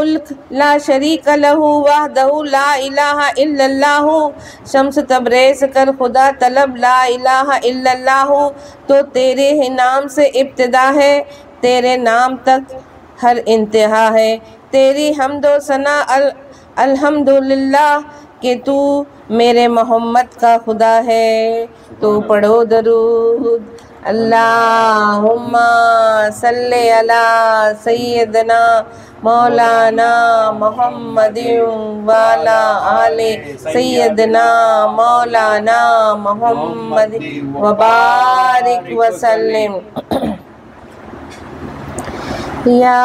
मुल्क ला शरीक लहू वहदहू ला इलाहा इल्लल्लाहु। शम्स तबरेज़ कर खुदा तलब ला इलाहा इल्लल्लाहु। तो तेरे ही नाम से इब्तिदा है, तेरे नाम तक हर इंतहा है। तेरी हम्दो सना अल्हम्दुलिल्लाह कि तू मेरे मोहम्मद का खुदा है। तो पढ़ो दरूद। अल्लाहुम्मा सल्ले अला सय्यदना मौलाना मुहम्मदिन वाला आले सय्यदना मौलाना मुहम्मद वबारिक वसल्लम। या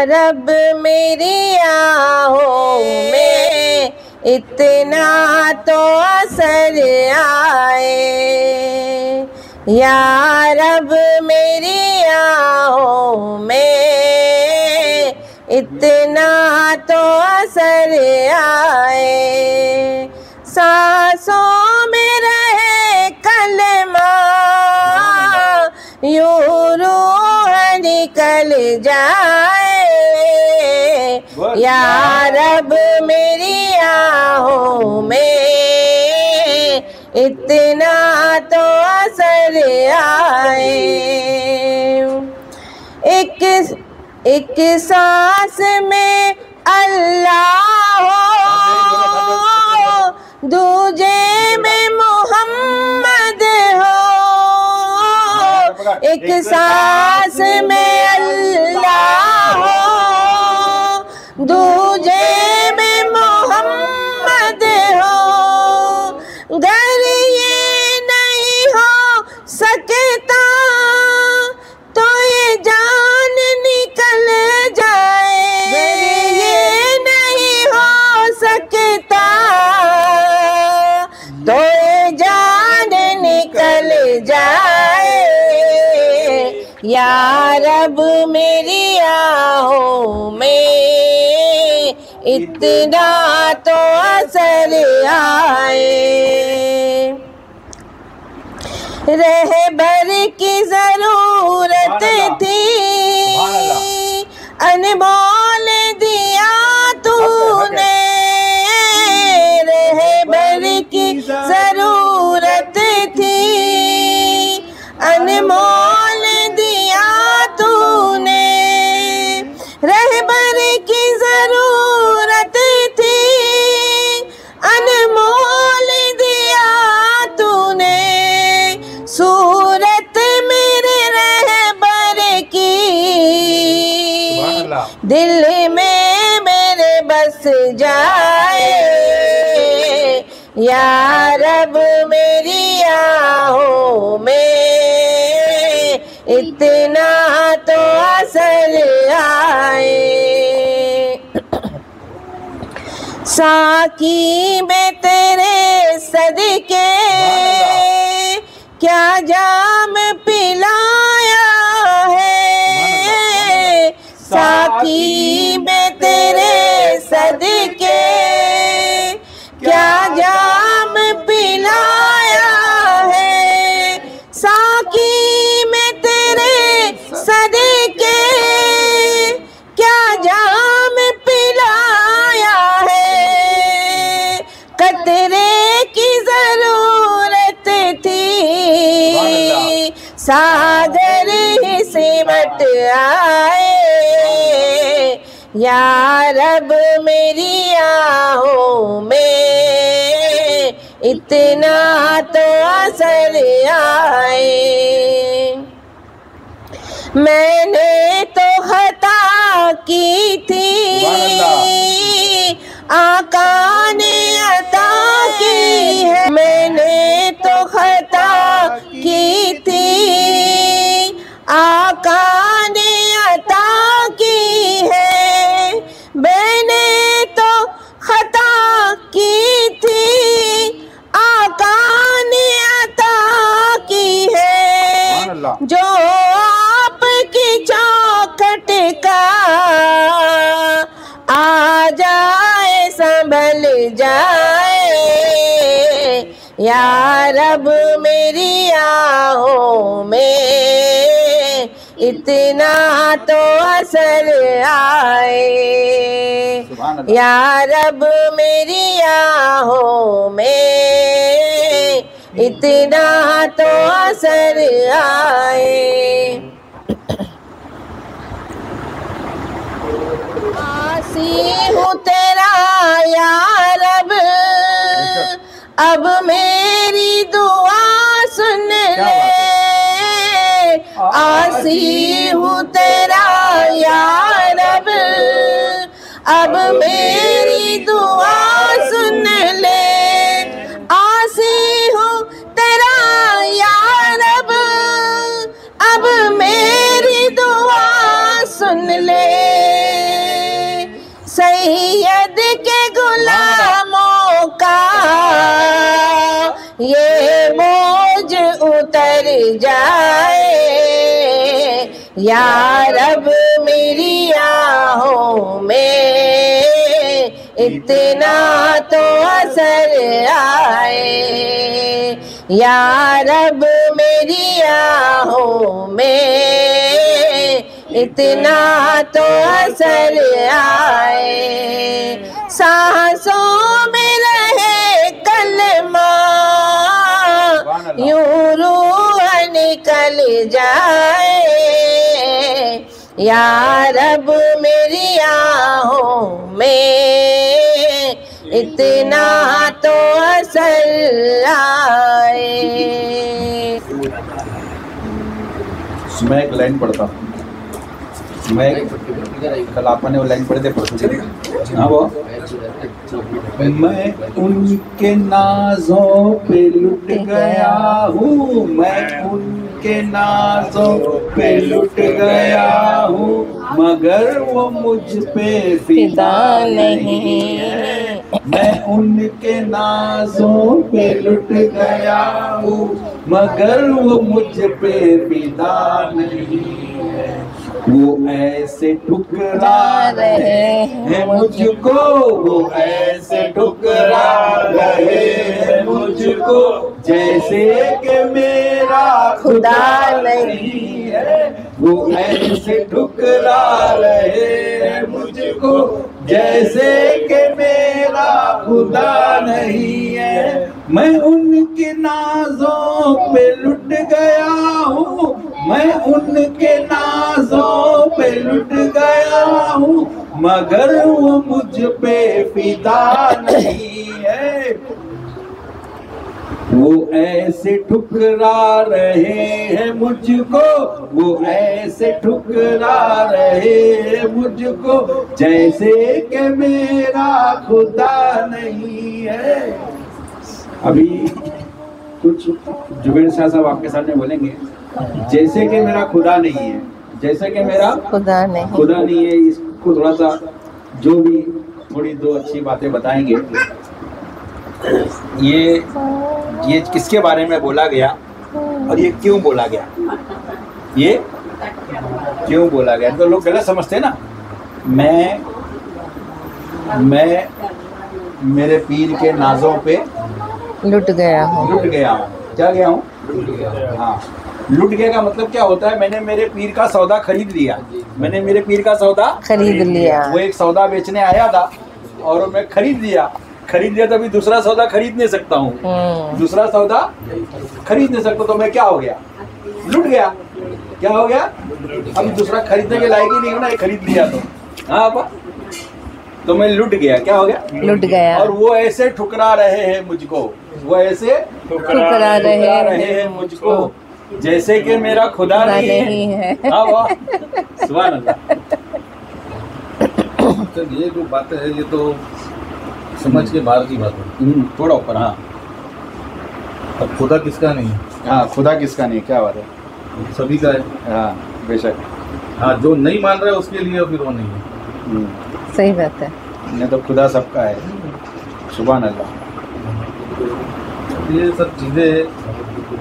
रब मेरी आहों में इतना तो असर आए, या रब मेरी आहों में इतना तो असर आए। सांसों में रहे कलमा यूं रूह निकल जाए, या रब मेरी आहों में इतना तो असर आए। एक सांस में अल्लाह हो, दूजे में मोहम्मद हो। एक सांस में अल्लाह हो, दूजे में मोहम्मद हो। गर ये नहीं हो सकता तो ये जान निकल जाए, ये नहीं हो सकता तो ये जान निकल जाए। या रब मेरी आहों में इतना तो असर आए। रहबर की जरूरत थी, अनमोल दिया तूने। रहबर की जरूरत थी, अनमोल दिया तूने। रहबर की जरूरत थी, अनमोल दिया तूने। सूरत मेरे रहबर की दिल में मेरे बस जाए, या रब मेरी आहों में इतना तो असर आए। साकी में तेरे सदके क्या जाम पिलाया है। साकी में तेरे सदके क्या जाम पिलाया है। साकी में तेरे सदके क्या जाम पिलाया है। कतरे की जरूरत थी, सागर ही सिमट आए। या रब मेरी आहों में इतना तो असर आए। मैंने तो खता की थी, आका ने अता की है। मैंने तो खता की थी, आका ने अता की है। मैंने तो खता की थी, आका ने अता की है। जो आपकी चौखट का आ जाए संभल जाए। या रब मेरी आहों में इतना तो असर आए। या रब मेरी आहों में इतना तो असर आए। आसी हूँ तेरा या रब, अब मेरी दुआ सुन ले। आसी हूँ तेरा या रब, अब मेरी दुआ सुन ले। आसी हूँ तेरा या रब, अब मेरी दुआ सुन ले। सैयद के गुलामों का ये बोझ उतर जाए। या रब मेरी आहों में इतना तो असर आए। या रब मेरी आहों में इतना तो असर आए। सांसों में रहे कलमा, यूं रूह निकल जाए। या रब मेरी आहों में इतना तो असर आए। मैं एक लाइन पढ़ता हूँ। मैं कल आपने वो लाइन पढ़े थे परसों। हाँ वो मैं उनके नाजों पे लुट गया हूँ, मैं उनके नाजों पे लुट गया हूँ, मगर वो मुझ पे फिदा नहीं है। मैं उनके नाजों पे लुट गया हूँ, मगर वो मुझ पे फिदा नहीं है। वो ऐसे ठुकरा रहे हैं मुझको, वो ऐसे ठुकरा रहे हैं मुझको, जैसे कि मेरा खुदा नहीं है। वो ऐसे ठुकरा रहे हैं मुझको, जैसे कि मेरा खुदा नहीं है। मैं उनके नाजों पे लुट गया हूँ, मैं उनके नाजों पे लुट गया हूँ, मगर वो मुझ पे फिदा नहीं है। वो ऐसे ठुकरा रहे हैं मुझको, वो ऐसे ठुकरा रहे हैं मुझको, जैसे कि मेरा खुदा नहीं है। अभी कुछ जुबेर शाह साहब आपके सामने बोलेंगे, जैसे कि मेरा खुदा नहीं है, जैसे कि मेरा खुदा नहीं है। इसको थोड़ा सा जो भी थोड़ी दो अच्छी बातें बताएंगे। ये किसके बारे में बोला गया और ये क्यों बोला गया, ये क्यों बोला गया? तो लोग गलत समझते हैं ना। मैं मेरे पीर के नाजों पे लुट गया हूँ। क्या गया हूँ? हाँ, लुट गया का मतलब क्या होता है? मैंने मेरे पीर का सौदा खरीद लिया। मैंने मेरे पीर का सौदा खरीद लिया। वो एक सौदा बेचने आया था और मैं खरीद लिया तो अभी दूसरा सौदा खरीद नहीं सकता हूँ। दूसरा सौदा खरीद नहीं सकता तो मैं क्या हो गया? लुट गया। क्या हो गया? अभी दूसरा खरीदने के लायक ही नहीं हूँ ना, खरीद लिया तो। हाँ आपा, तो मैं लुट गया। क्या हो गया? लुट गया। और वो ऐसे ठुकरा रहे हैं मुझको, वो ऐसे ठुकरा रहे हैं मुझको, जैसे कि मेरा खुदा नहीं है। हाँ वाह, सुभान अल्लाह। ये जो बातें है ये तो समझ के बाहर की बात है। थोड़ा ऊपर। हाँ, अब खुदा किसका नहीं है? हाँ, खुदा किसका नहीं, क्या बात है? सभी का है। हाँ बेशक। हाँ, जो नहीं मान रहा है उसके लिए फिर वो नहीं है। सही बात है। नहीं तो खुदा सबका है। सुभान अल्लाह। ये सब चीज़ें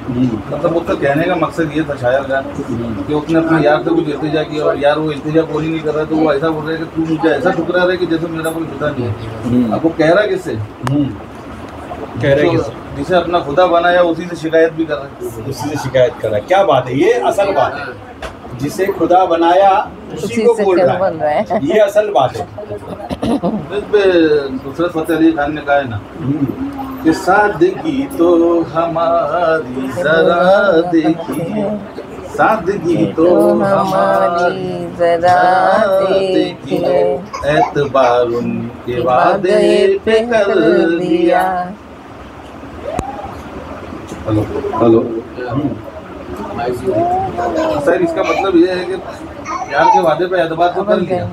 मतलब उसका कहने का मकसद ये था शायर का कि उसने अपने यार से कुछ इल्तिजा किया और यार वो इल्तिजा पूरी नहीं कर रहा है, तो वो ऐसा बोल रहा है कि तू मुझे ऐसा ठुकरा रहा है कि जैसे मेरा कोई खुदा नहीं है। अब वो कह रहा है किससे? कह रहे तो जिसे अपना खुदा बनाया उसी से शिकायत भी कर रहा है। उसी से शिकायत कर रहा है। क्या बात है? ये असल बात है। जिसे खुदा बनाया उसी को बोल रहा है। ये असल बात है। नुसरत फतेह अली खान ने कहा है ना कि सादगी तो हमारी जरा देखिए, सादगी तो हमारी जरा देखिए, एतबार उनके वादे पे कर दिया। हेलो हेलो सर, इसका मतलब ये है कि यार के वादे पे एतबार तो कर लिया।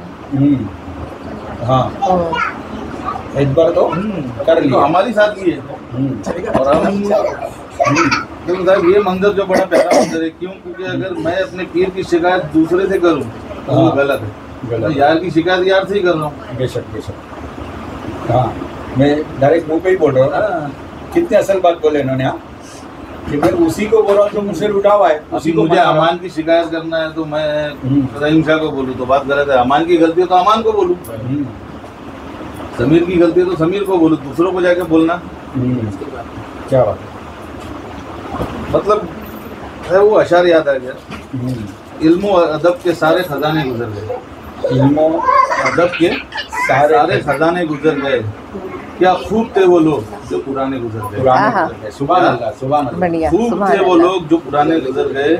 हाँ, एतबार तो कर लिया, तो हमारी सादगी है। और हम तो साहब ये मंजर जो बड़ा प्यारा मंजर है, क्यों? क्योंकि अगर मैं अपने पीर की शिकायत दूसरे से करूं तो वो गलत है। तो यार की शिकायत यार से ही कर रहा हूँ। बेशक बेशक। हाँ, मैं डायरेक्ट मुंह पे ही बोल रहा हूँ। कितने असल बात बोले इन्होंने। हाँ, कि मैं उसी को बोल रहा हूँ जो मुझसे लुटा हुआ है, उसी को। मुझे अमान की शिकायत करना है तो मैं रहीम शाह को बोलूँ तो बात गलत है। अमान की गलती है तो अमान को बोलूँ, समीर की गलती है तो समीर को बोलूँ, दूसरों को जाके बोलना क्या बात है। मतलब है वो अशार याद आ गया। इल्मो अदब के सारे खजाने गुजर गए, इल्मो अदब के सारे खजाने गुजर गए, क्या खूब थे वो लोग जो पुराने गुजर गए। सुभान अल्लाह, सुभान अल्लाह। खूब थे वो लोग जो पुराने गुजर गए।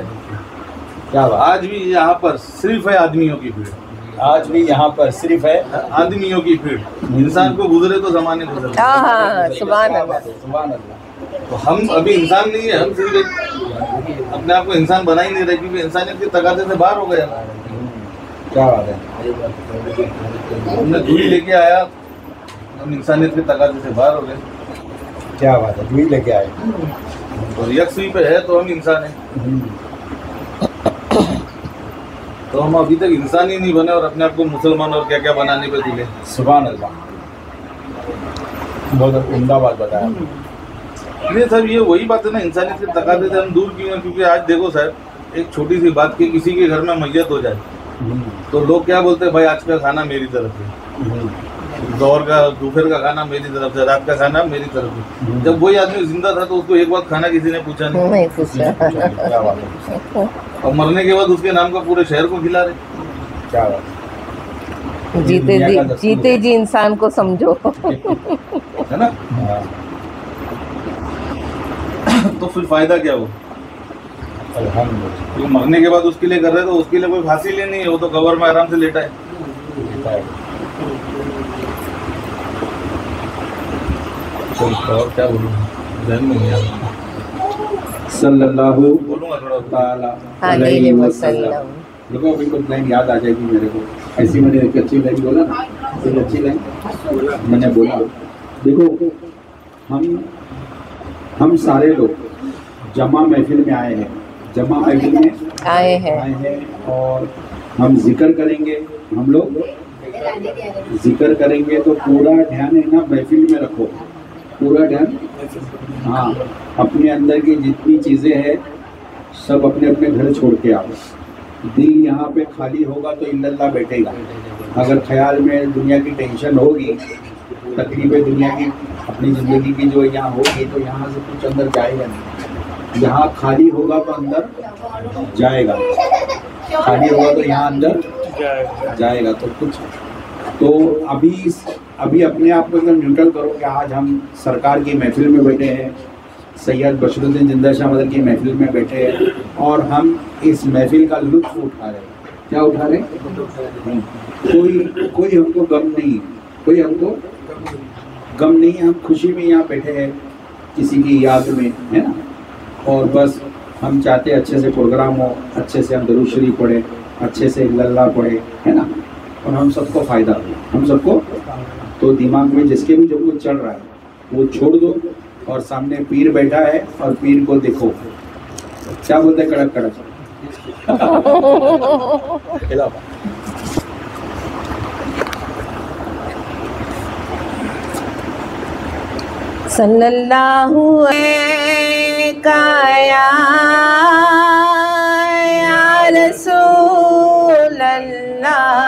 क्या बात। आज भी यहाँ पर सिर्फ है आदमियों की भीड़, आज भी यहाँ पर सिर्फ है आदमियों की भीड़। इंसान को गुजरे तो जमाने गुजर गए। सुभान अल्लाह, सुभान अल्लाह। तो हम अभी इंसान नहीं है, हम सिर्फ अपने आप को इंसान बना ही नहीं रहे, क्योंकि इंसानियत के तकाजे से बाहर हो गया। क्या बात है। हमने दूरी लेके आया, हम इंसानियत के तकाजे से बाहर हो गए। क्या बात है, दूरी लेके आए और यकसुई पे है तो हम इंसान हैं। तो हम अभी तक इंसान ही नहीं बने और अपने आप को मुसलमान और क्या क्या बनाने पे तुले। सुभान अल्लाह, बहुत उम्दा बात बताया। नहीं साहब, ये वही बात है ना, इंसानियत के तकाजे से हम दूर क्यों हैं? क्योंकि आज देखो साहब, एक छोटी सी बात की किसी के घर में मैयत हो जाए तो लोग क्या बोलते हैं, भाई आज का खाना मेरी तरफ से, दोपहर का खाना मेरी तरफ से, रात का खाना मेरी तरफ से। जब वही आदमी जिंदा था तो उसको एक वक्त खाना किसी ने पूछा नहीं पूछा। क्या बात है। और मरने के बाद उसके नाम का पूरे शहर को खिला रहे। क्या बात। जीते जी इंसान को समझो, है ना। तो फिर फायदा क्या हो? जो मरने के बाद उसके लिए कर रहे तो उसके लिए कोई फांसी लेनी है, वो तो कब्र में आराम से लेटा है। और क्या बोलूं, ध्यान में नहीं आ रहा। सल्लल्लाहु बोलूंगा थोड़ा अलैहि वसल्लम। देखो अभी कुछ लाइन याद आ जाएगी मेरे को। ऐसी मैंने एक अच्छी लाइन बोला ना, एक अच्छी लाइन मैंने बोला। देखो हम सारे लोग जमा महफिल में आए हैं, जमा महफिल में आए हैं और हम जिक्र करेंगे। हम लोग जिक्र करेंगे तो पूरा ध्यान है ना महफिल में रखो, पूरा ध्यान। हाँ, अपने अंदर की जितनी चीज़ें हैं सब अपने अपने घर छोड़ के आओ। दिल यहाँ पे खाली होगा तो इल्लल्लाह बैठेगा। अगर ख्याल में दुनिया की टेंशन होगी, तकलीफें दुनिया की अपनी ज़िंदगी की जो यहाँ होगी, तो यहाँ से कुछ अंदर जाएगा नहीं। यहाँ खाली होगा तो अंदर जाएगा, खाली होगा तो यहाँ अंदर जाएगा। तो कुछ तो अभी अपने आप को एकदम न्यूट्रल करो कि आज हम सरकार की महफिल में बैठे हैं, सैयद बशरुद्दीन जिंदा शाह मदर की महफिल में बैठे हैं और हम इस महफिल का लुत्फ़ उठा रहे हैं। क्या उठा रहे हैं? कोई हमको गम नहीं, कोई हमको गम नहीं है। हम खुशी में यहाँ बैठे हैं किसी की याद में, है ना। और बस हम चाहते हैं अच्छे से प्रोग्राम हो, अच्छे से हम दरूद शरीफ पढ़े, अच्छे से इल्लल्लाह पढ़े, है ना। और हम सबको फ़ायदा हो, हम सबको। तो दिमाग में जिसके भी जो कुछ चल रहा है वो छोड़ दो और सामने पीर बैठा है और पीर को देखो। क्या बोलते हैं? कड़क कड़क सल्लल्लाहु अलैहि या रसूल अल्लाह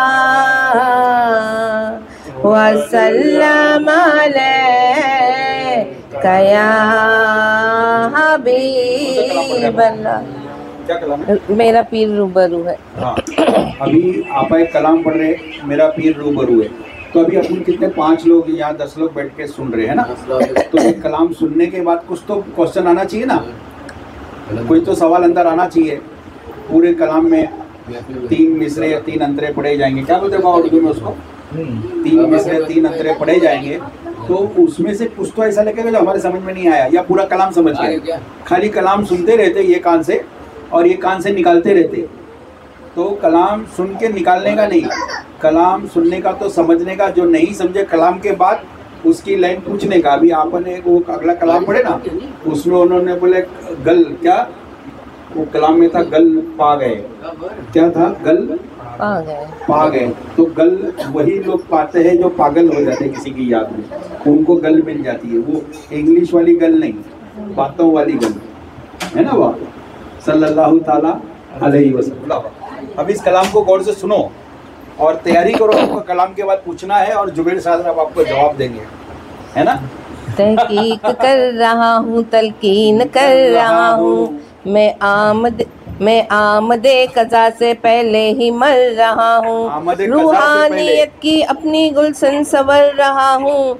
वसल्लम अलैका या हबीब अल्लाह क्या कलाम है? मेरा पीर रूबरू है। हाँ, अभी आप एक कलाम पढ़ रहे, मेरा पीर रूबरू है। तो अभी अपन कितने 5 लोग या 10 लोग बैठ के सुन रहे हैं ना। तो एक कलाम सुनने के बाद कुछ तो क्वेश्चन आना चाहिए ना, कोई तो सवाल अंदर आना चाहिए। पूरे कलाम में 3 मिसरे या 3 अंतरे पढ़े जाएंगे, क्या बोलते हैं उर्दू में उसको, 3 मिसरे 3 अंतरे पढ़े जाएंगे। तो उसमें से कुछ तो ऐसा लगेगा जो हमारे समझ में नहीं आया, या पूरा कलाम समझ गए। खाली कलाम सुनते रहते ये कान से और ये कान से निकालते रहते। तो कलाम सुन के निकालने का नहीं, कलाम सुनने का तो समझने का। जो नहीं समझे कलाम के बाद उसकी लाइन पूछने का। अभी आपने वो अगला कलाम पढ़े ना, उसमें उन्होंने बोले गल, क्या वो कलाम में था, गल पा गए, क्या था, गल पा गए। तो गल वही लोग पाते हैं जो पागल हो जाते हैं किसी की याद में, उनको गल मिल जाती है। वो इंग्लिश वाली गल नहीं, बातों वाली गल है ना। वाह सल्लल्लाहु ताला अलैहि वसल्लम। अब इस कलाम को गौर से सुनो और तैयारी करो, आपको कलाम के बाद पूछना है और जुबैर साहब आपको जवाब देंगे, है ना। तहकीक कर रहा हूँ, तलकीन कर रहा हूँ, मैं आमदे कज़ा से पहले ही मर रहा हूँ। रूहानियत की अपनी गुलशन संवर रहा हूँ,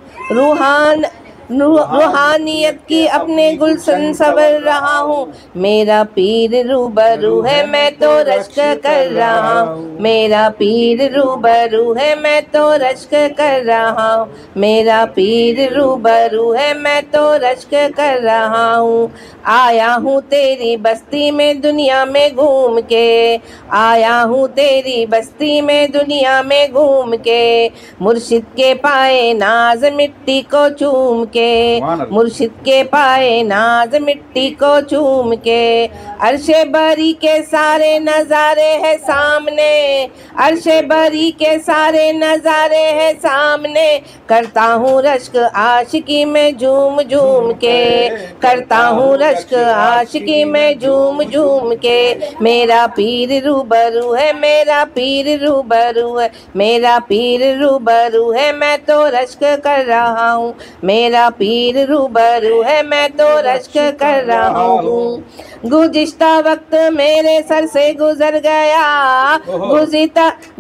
रूहानियत की अपने गुलशन संवर रहा हूँ। मेरा पीर रूबरू है, मैं तो रश्क कर रहा हूँ। मेरा पीर रूबरू है, मैं तो रश्क कर रहा हूँ। मेरा पीर रूबरू है, मैं तो रश्क कर रहा हूँ। आया हूँ तेरी बस्ती में दुनिया में घूम के, आया हूँ तेरी बस्ती में दुनिया में घूम के। मुर्शिद के पाए नाज मिट्टी को चूम के, मुर्शिद के पाए नाज मिट्टी को चूम के। अर्शे बरी के सारे नज़ारे हैं सामने, अर्शे बरी के सारे नज़ारे हैं सामने। करता हूँ रश्क आशिकी में झूम झूम के, करता हूँ रश्क आशिकी में झूम झूम के। मेरा पीर रूबरू है, मेरा पीर रूबरू है, मेरा पीर रूबरू है, मैं तो रश्क कर रहा हूँ। मेरा पीर रूबरू है, मैं तो रश्क कर रहा हूँ। गुज़िश्ता वक्त मेरे सर से गुजर गया,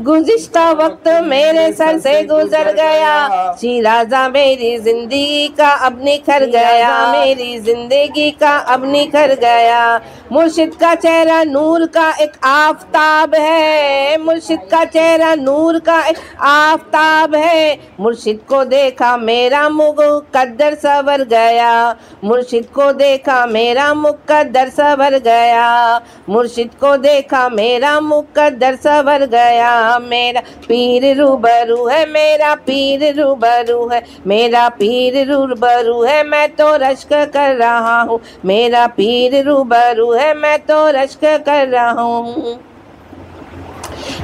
गुज़िश्ता वक्त मेरे सर से गुजर गया। शिराज़ा मेरी जिंदगी का अब निखर गया, मेरी जिंदगी का अब निखर गया। मुर्शिद का चेहरा नूर का एक आफताब है, मुर्शिद का चेहरा नूर का एक आफताब है। मुर्शिद को देखा मेरा मुक़द्दर सवर गया, मुर्शिद को देखा मेरा मुक़द्दर सवर गया। मुर्शिद को देखा मेरा मुक़द्दर सवर गया। मेरा पीर रूबरू है, मेरा पीर रूबरू है, मेरा पीर रूबरू है, मैं तो रश्क कर रहा हूँ। मेरा पीर रूबरू है, मैं तो रश्क कर रहा हूँ।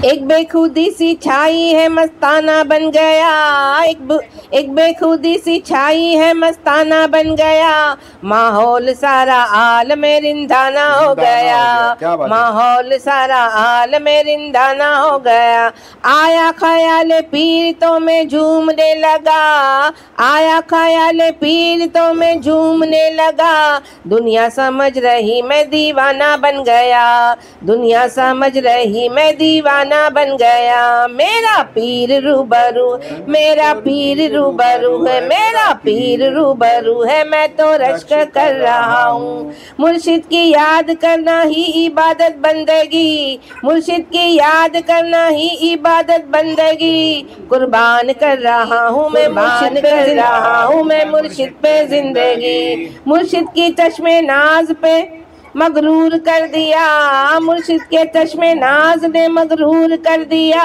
एक बेखुदी सी छाई है मस्ताना बन गया, एक बेखुदी सी छाई है मस्ताना बन गया। माहौल सारा आलम रिंदाना हो गया, माहौल सारा आलम रिंदाना हो गया। आया ख्याल पीर तो मैं झूमने लगा, आया ख्याल पीर तो मैं झूमने लगा। दुनिया समझ रही मैं दीवाना बन गया, दुनिया समझ रही मैं दीवाना बन गया। मेरा पीर रूबरू, मेरा पीर रूबरू है, मेरा पीर रूबरू है, मैं तो रश्क कर रहा हूँ। मुर्शिद की याद करना ही इबादत बंदगी, मुर्शिद की याद करना ही इबादत बंदगी। कुर्बान कर रहा हूँ मैं, कुर्बान कर रहा हूँ मैं मुर्शिद पे जिंदगी। मुर्शिद की चश्मे नाज पे मगरूर कर दिया, मुर्शिद के चश्मे नाज ने मगरूर कर दिया।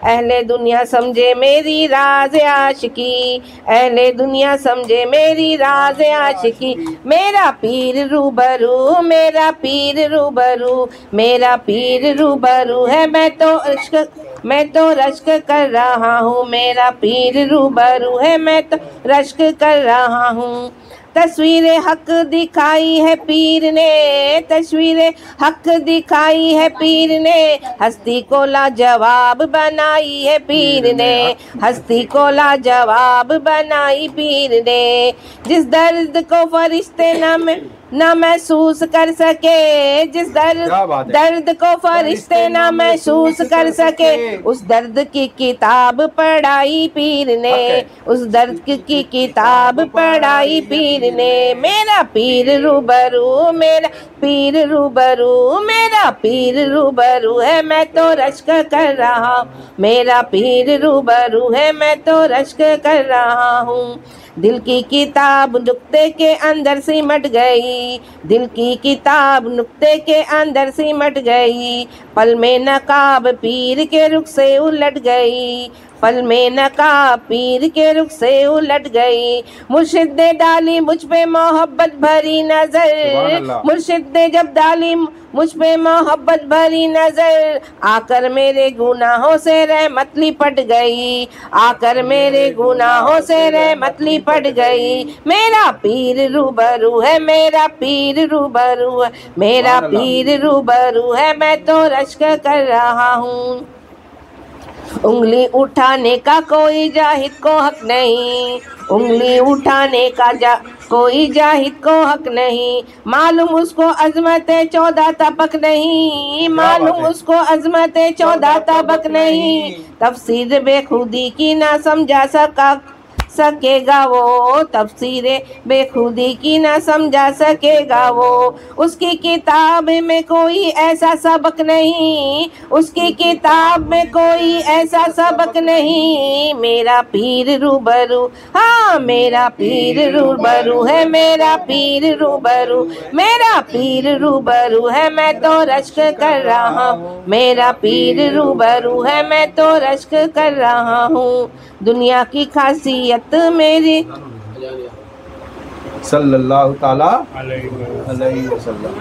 अहले दुनिया समझे मेरी राज आशिकी, अहले दुनिया समझे मेरी राज आशिकी। मेरा पीर रूबरू, मेरा पीर रूबरू, मेरा पीर रूबरू है, मैं तो रश्क कर रहा हूँ। मेरा पीर रूबरू है, मैं तो रश्क कर रहा हूँ। तस्वीर हक दिखाई है पीर ने, तस्वीर हक दिखाई है पीर ने। हस्ती को लाजवाब बनाई है पीर ने, हस्ती को लाजवाब बनाई पीर ने। जिस दर्द को फरिश्ते न ना महसूस कर सके, जिस दर्द को फरिश्ते ना महसूस कर सके, उस दर्द की किताब पढ़ाई पीर ने, उस दर्द की किताब पढ़ाई पीर ने। मेरा पीर रूबरू, मेरा पीर रूबरू, मेरा पीर रूबरू है, मैं तो रश्क कर रहा हूँ। मेरा पीर रूबरू है, मैं तो रश्क कर रहा हूँ। दिल की किताब नुक्ते के अंदर सिमट गई, दिल की किताब नुक्ते के अंदर सिमट गई, पल में नकाब पीर के रुख से उलट गई, पल में नकाब पीर के रुख से उलट गई। मुर्शिद ने डाली मुझ पे मोहब्बत भरी नजर, मुर्शिद ने जब डाली मुझ पे मोहब्बत भरी नजर, आकर मेरे गुनाहों से रहमत लिपट गई, आकर मेरे गुनाहों से रहमत लिपट गई। मेरा पीर रूबरू है, मेरा पीर रूबरू है, मेरा पीर रूबरू है, मैं तो रश्क कर रहा हूँ। उंगली उठाने का कोई जाहिद को हक नहीं, उंगली उठाने का कोई जाहिद को हक नहीं, मालूम उसको अजमत 14 तबक नहीं, मालूम उसको अजमत 14 तबक नहीं, तफसीर बेखुदी की ना समझा सकेगा वो, तफसीरे बेखुदी की ना समझा सकेगा वो। उसकी किताब में कोई ऐसा सबक नहीं, उसकी किताब में कोई ऐसा सबक नहीं। मेरा पीर रूबरू, हाँ मेरा पीर रूबरू है, मेरा पीर रूबरू, मेरा पीर रूबरू है, मैं तो रश्क कर रहा हूँ। मेरा पीर रूबरू है, मैं तो रश्क कर रहा हूँ। दुनिया की खासियत मेरी सल्लल्लाहु ताला अलैहि वसल्लम।